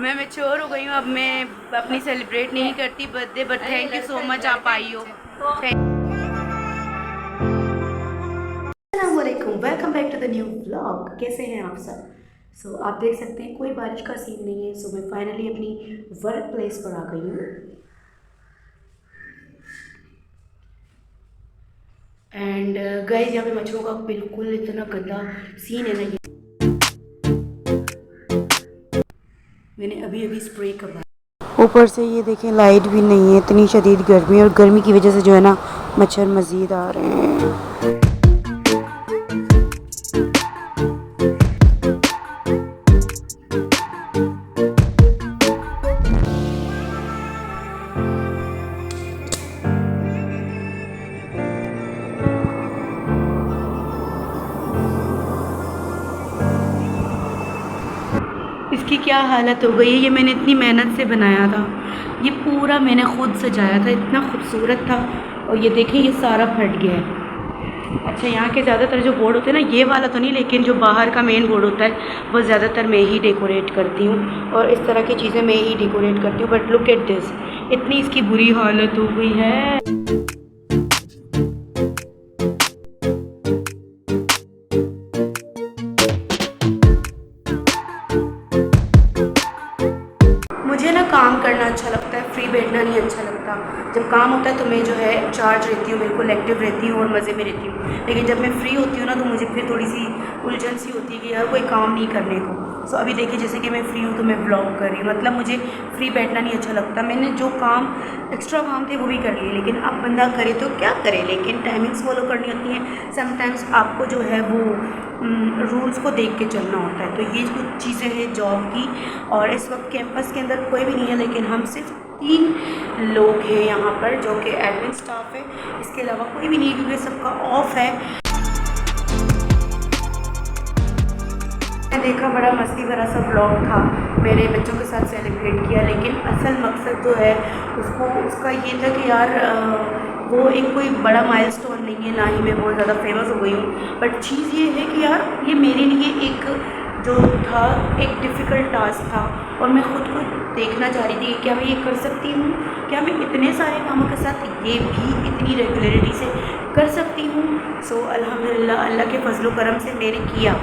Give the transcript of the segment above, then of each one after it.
मैं मैच्योर हो गई हूँ, अब मैं अपनी सेलिब्रेट नहीं करती birthday, but thank you so much आप आई हो। अस्सलामुअलैकुम, welcome back to the new vlog. कैसे हैं आप सब? आप देख सकते हैं कोई बारिश का सीन नहीं है। मैं फाइनली अपनी वर्क प्लेस पर आ गई हूँ। एंड गाइस, यहाँ पे मच्छरों का बिल्कुल इतना गंदा सीन है ना। ये मैंने अभी अभी स्प्रे करवाया। ऊपर से ये देखें, लाइट भी नहीं है, इतनी शदीद गर्मी, और गर्मी की वजह से जो है ना मच्छर मज़ीद आ रहे हैं। इसकी क्या हालत हो गई है। ये मैंने इतनी मेहनत से बनाया था, ये पूरा मैंने खुद सजाया था, इतना खूबसूरत था, और ये देखें ये सारा फट गया है। अच्छा, यहाँ के ज़्यादातर जो बोर्ड होते हैं ना, ये वाला तो नहीं, लेकिन जो बाहर का मेन बोर्ड होता है वो ज़्यादातर मैं ही डेकोरेट करती हूँ, और इस तरह की चीज़ें मैं ही डेकोरेट करती हूँ। बट लुक एट दिस, इतनी इसकी बुरी हालत हो गई है। मुझे ना काम करना अच्छा लगता है, फ्री बैठना नहीं अच्छा लगता। जब काम होता है तो मैं जो है चार्ज रहती हूँ, बिल्कुल एक्टिव रहती हूँ और मज़े में रहती हूँ। लेकिन जब मैं फ्री होती हूँ ना, तो मुझे फिर थोड़ी सी उलझन सी होती है कि यार कोई काम नहीं करने को। अभी देखिए, जैसे कि मैं फ्री हूँ तो मैं व्लॉग कर रही हूँ, मतलब मुझे फ्री बैठना नहीं अच्छा लगता। मैंने जो काम एक्स्ट्रा काम थे वो भी कर लिए, लेकिन अब बंदा करे तो क्या करे, लेकिन टाइमिंग्स फॉलो करनी होती हैं। समटाइम्स आपको जो है वो रूल्स को देख के चलना होता है। तो ये कुछ चीज़ें हैं जॉब की। और इस वक्त कैंपस के अंदर कोई भी नहीं है, लेकिन हम सिर्फ 3 लोग हैं यहाँ पर, जो कि एडमिन स्टाफ है। इसके अलावा कोई भी नहीं है, क्योंकि सबका ऑफ है। मैंने देखा बड़ा मस्ती भरा सा ब्लॉग था, मेरे बच्चों के साथ सेलिब्रेट किया, लेकिन असल मकसद जो है उसका ये था कि यार वो एक कोई बड़ा माइलस्टोन नहीं है, ना ही मैं बहुत ज़्यादा फेमस हो गई हूँ। बट चीज़ ये है कि यार ये मेरे लिए एक जो था एक डिफ़िकल्ट टास्क था, और मैं ख़ुद को देखना चाह रही थी कि क्या मैं ये कर सकती हूँ, क्या मैं इतने सारे कामों के साथ ये भी इतनी रेगुलरिटी से कर सकती हूँ। अल्हम्दुलिल्लाह, अल्लाह के फजलो करम से मैंने किया,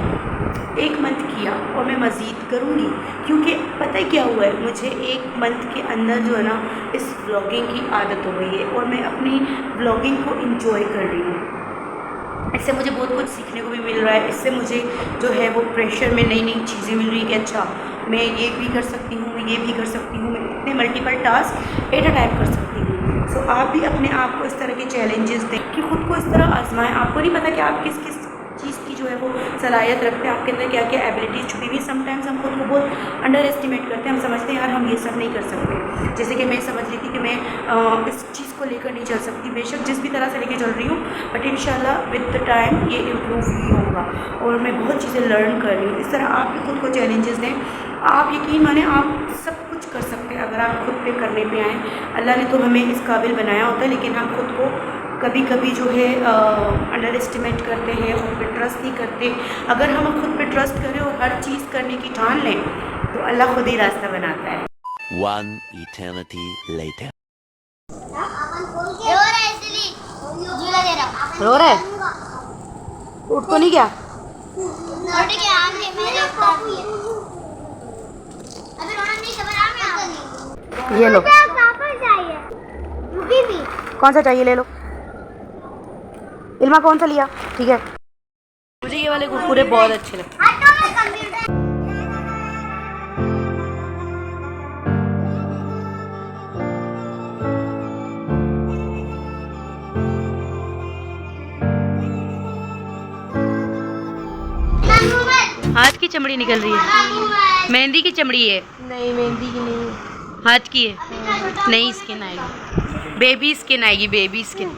1 मंथ किया, और मैं मज़ीद करूँगी। क्योंकि पता है क्या हुआ है, मुझे 1 मंथ के अंदर जो है ना इस व्लॉगिंग की आदत हो गई है, और मैं अपनी व्लॉगिंग को इंजॉय कर रही हूँ। इससे मुझे बहुत कुछ सीखने को भी मिल रहा है। इससे मुझे जो है वो प्रेशर में नई नई चीज़ें मिल रही है कि अच्छा मैं ये भी कर सकती हूँ, मैं ये भी कर सकती हूँ, मैं इतने multiple task at a time कर सकती हूँ। आप भी अपने आप को इस तरह के चैलेंजेस दें कि ख़ुद को इस तरह आजमाएं। आपको नहीं पता कि आप किस किस चीज़ की जो है वो सलाहियत रखते हैं, आपके अंदर क्या क्या एबिलिटीज़ छुपी हुई। समटाइम्स हम खुद को बहुत अंडर एस्टिमेट करते हैं, हम समझते हैं यार हम ये सब नहीं कर सकते। जैसे कि मैं समझ ली थी कि मैं इस चीज़ को लेकर नहीं चल सकती, बेशक जिस भी तरह से लेकर चल रही हूँ, बट इंशाल्लाह विद द टाइम ये इम्प्रूव ही होगा, और मैं बहुत चीज़ें लर्न कर रही हूँ। इस तरह आप भी खुद को चैलेंजेस दें। आप यकीन माने आप सब कुछ कर सकते हैं अगर आप खुद पे करने पे आएँ। अल्लाह ने तो हमें इस काबिल बनाया होता है, लेकिन हम खुद को कभी कभी जो है अंडर एस्टिमेट करते हैं, खुद पे ट्रस्ट नहीं करते। अगर हम खुद पे ट्रस्ट करें और हर चीज़ करने की ठान लें, तो अल्लाह खुद ही रास्ता बनाता है। One eternity later. रो रहा है? उठ तो नहीं गया? ये लो, कौन सा चाहिए ले लो। इल्मा कौन सा लिया? ठीक है, मुझे ये वाले कुरकुरे बहुत अच्छे लगते हैं। हाथ की चमड़ी निकल रही है, मेहंदी की चमड़ी है। नहीं, मेहंदी की नहीं, हाथ की है। नई स्किन आएगी, बेबी स्किन आएगी, बेबी स्किन।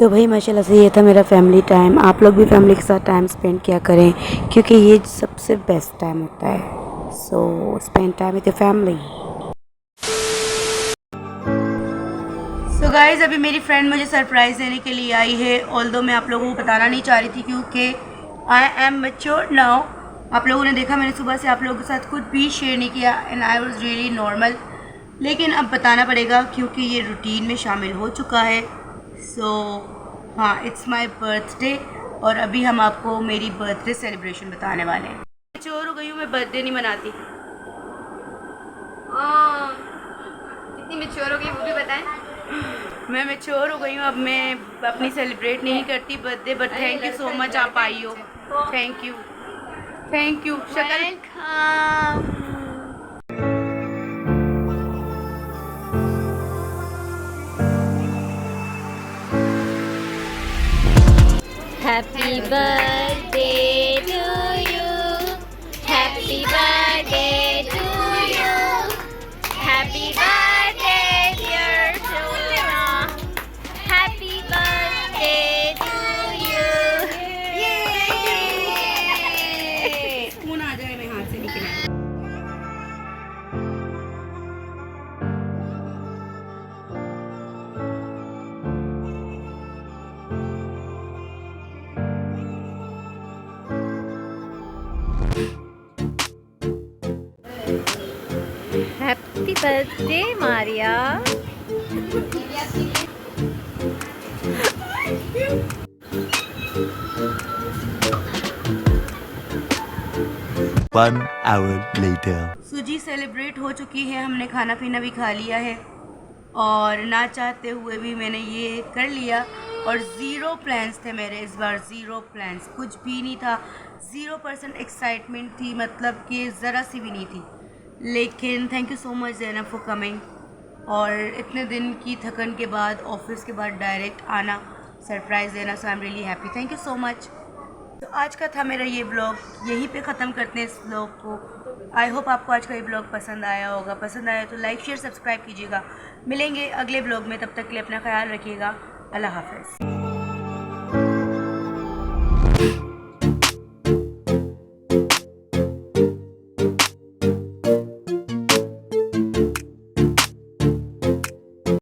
तो भाई माशाल्लाह से ये था मेरा फैमिली टाइम। आप लोग भी फैमिली के साथ टाइम स्पेंड किया करें क्योंकि ये सबसे बेस्ट टाइम होता है। So spend time with your family. So guys अभी मेरी फ्रेंड मुझे सरप्राइज़ देने के लिए आई है। ऑल्दो मैं आप लोगों को बताना नहीं चाह रही थी क्योंकि आई एम मैच्योर नाउ। आप लोगों ने देखा मैंने सुबह से आप लोगों के साथ कुछ भी शेयर नहीं किया and I was really normal, लेकिन अब बताना पड़ेगा क्योंकि ये रूटीन में शामिल हो चुका है। सो हाँ, इट्स माय बर्थडे और अभी हम आपको मेरी बर्थडे सेलिब्रेशन बताने वाले हैं। मैच्योर हो गई हूँ, मैं बर्थडे नहीं मनाती। कितनी मैच्योर हो गई वो भी बताएं। मैं मैच्योर हो गई हूँ, अब मैं अपनी सेलिब्रेट नहीं करती birthday, but thank you so much आप आई हो। थैंक यू शक्ल। Happy birthday to you. Happy birthday to you. Happy birthday dear Shona. Happy birthday to you. Phone आ जाए मैं हाथ से निकला। Happy birthday Maria. One hour later. सूजी सेलिब्रेट हो चुकी है, हमने खाना पीना भी खा लिया है और ना चाहते हुए भी मैंने ये कर लिया। और ज़ीरो प्लान्स थे मेरे इस बार, ज़ीरो प्लान्स, कुछ भी नहीं था। 0% एक्साइटमेंट थी, मतलब कि ज़रा सी भी नहीं थी। लेकिन thank you so much Zainab for coming. और इतने दिन की थकन के बाद, ऑफिस के बाद डायरेक्ट आना, सरप्राइज़ देना, so I am really happy. Thank you so much. तो आज का था मेरा ये ब्लॉग, यहीं पे ख़त्म करते हैं इस ब्लॉग को। आई होप आपको आज का ये ब्लॉग पसंद आया होगा। पसंद आया तो लाइक शेयर सब्सक्राइब कीजिएगा। मिलेंगे अगले ब्लॉग में, तब तक के लिए अपना ख्याल रखिएगा। अल्लाह हाफ़िज़।